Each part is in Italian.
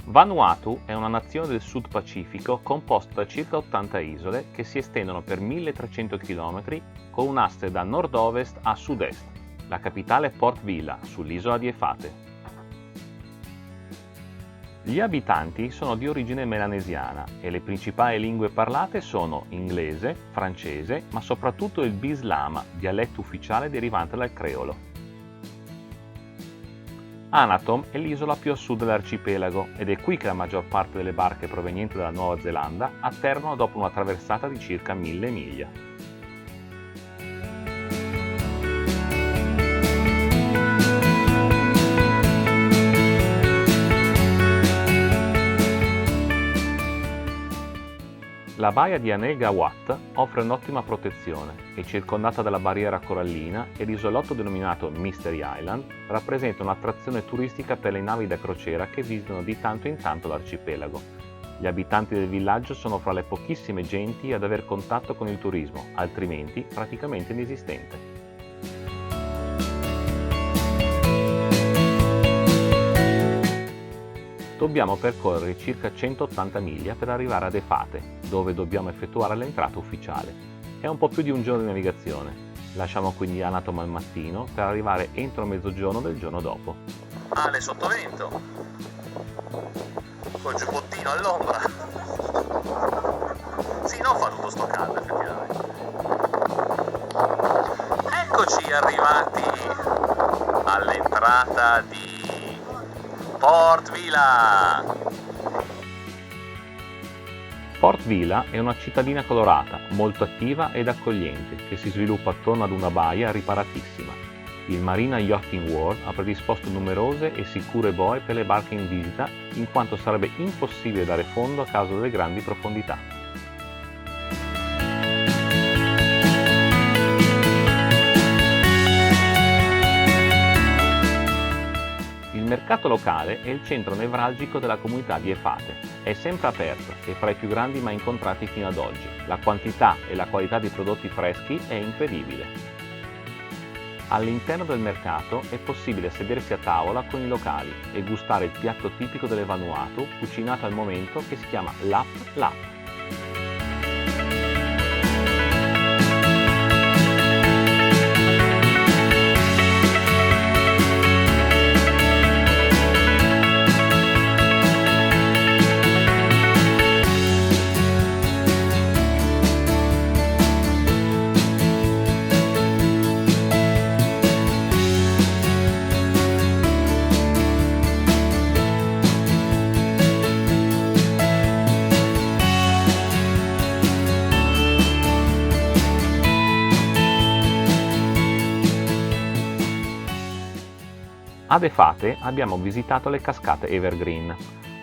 Vanuatu è una nazione del Sud Pacifico composta da circa 80 isole che si estendono per 1300 km con un asse da nord-ovest a sud-est. La capitale è Port Vila, sull'isola di Efate. Gli abitanti sono di origine melanesiana e le principali lingue parlate sono inglese, francese, ma soprattutto il bislama, dialetto ufficiale derivante dal creolo. Anatom è l'isola più a sud dell'arcipelago ed è qui che la maggior parte delle barche provenienti dalla Nuova Zelanda atterrano dopo una traversata di circa 1000 miglia. La baia di Anega Wat offre un'ottima protezione, è circondata dalla barriera corallina e l'isolotto denominato Mystery Island rappresenta un'attrazione turistica per le navi da crociera che visitano di tanto in tanto l'arcipelago. Gli abitanti del villaggio sono fra le pochissime genti ad aver contatto con il turismo, altrimenti praticamente inesistente. Dobbiamo percorrere circa 180 miglia per arrivare ad Efate, dove dobbiamo effettuare l'entrata ufficiale. È un po' più di un giorno di navigazione. Lasciamo quindi Anatom al mattino per arrivare entro mezzogiorno del giorno dopo. Male sottovento, col giubbottino all'ombra. Sì, non fa tutto sto caldo effettivamente. Eccoci arrivati all'entrata di Port Vila. Port Vila è una cittadina colorata, molto attiva ed accogliente, che si sviluppa attorno ad una baia riparatissima. Il Marina Yachting World ha predisposto numerose e sicure boe per le barche in visita, in quanto sarebbe impossibile dare fondo a causa delle grandi profondità. Il mercato locale è il centro nevralgico della comunità di Efate. È sempre aperto e fra i più grandi mai incontrati fino ad oggi. La quantità e la qualità dei prodotti freschi è incredibile. All'interno del mercato è possibile sedersi a tavola con i locali e gustare il piatto tipico delle Vanuatu, cucinato al momento, che si chiama Lap Lap. Ad Efate abbiamo visitato le cascate Evergreen.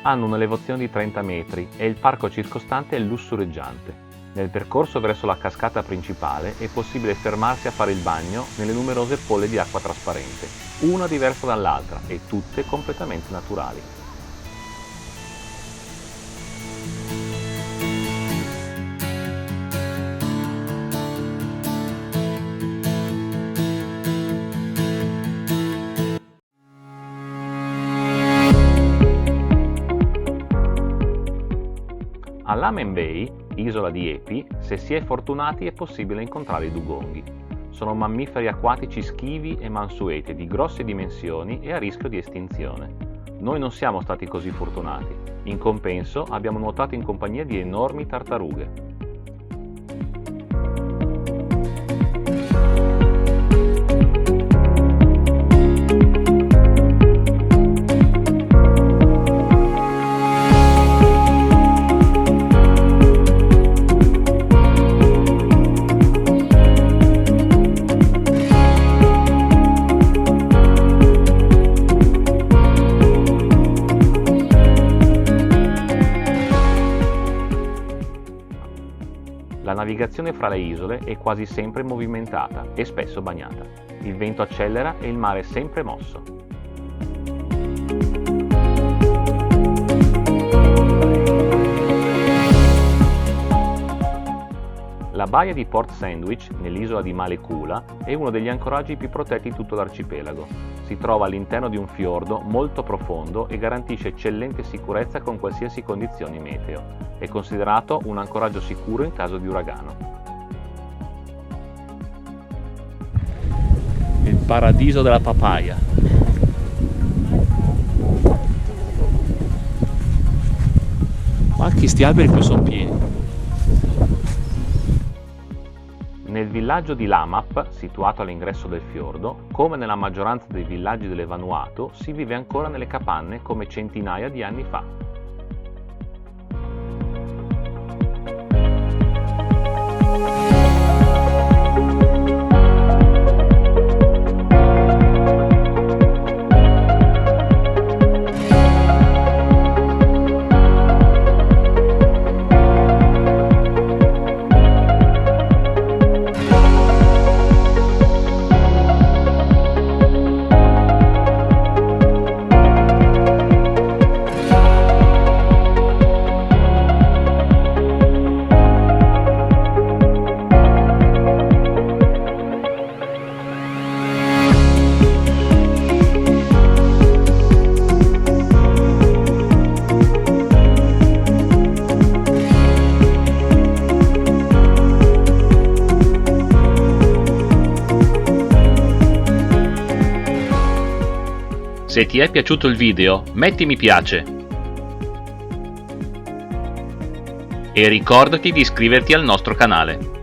Hanno un'elevazione di 30 metri e il parco circostante è lussureggiante. Nel percorso verso la cascata principale è possibile fermarsi a fare il bagno nelle numerose polle di acqua trasparente, una diversa dall'altra e tutte completamente naturali. All'Amen Bay, isola di Epi, se si è fortunati è possibile incontrare i dugonghi. Sono mammiferi acquatici schivi e mansueti di grosse dimensioni e a rischio di estinzione. Noi non siamo stati così fortunati. In compenso abbiamo nuotato in compagnia di enormi tartarughe. La navigazione fra le isole è quasi sempre movimentata e spesso bagnata. Il vento accelera e il mare è sempre mosso. La baia di Port Sandwich, nell'isola di Malekula, è uno degli ancoraggi più protetti di tutto l'arcipelago. Si trova all'interno di un fiordo molto profondo e garantisce eccellente sicurezza con qualsiasi condizioni meteo. È considerato un ancoraggio sicuro in caso di uragano. Il paradiso della papaya. Ma che sti alberi qui sono pieni. Nel villaggio di Lamap, situato all'ingresso del fiordo, come nella maggioranza dei villaggi delle Vanuatu, si vive ancora nelle capanne come centinaia di anni fa. Se ti è piaciuto il video, metti mi piace e ricordati di iscriverti al nostro canale.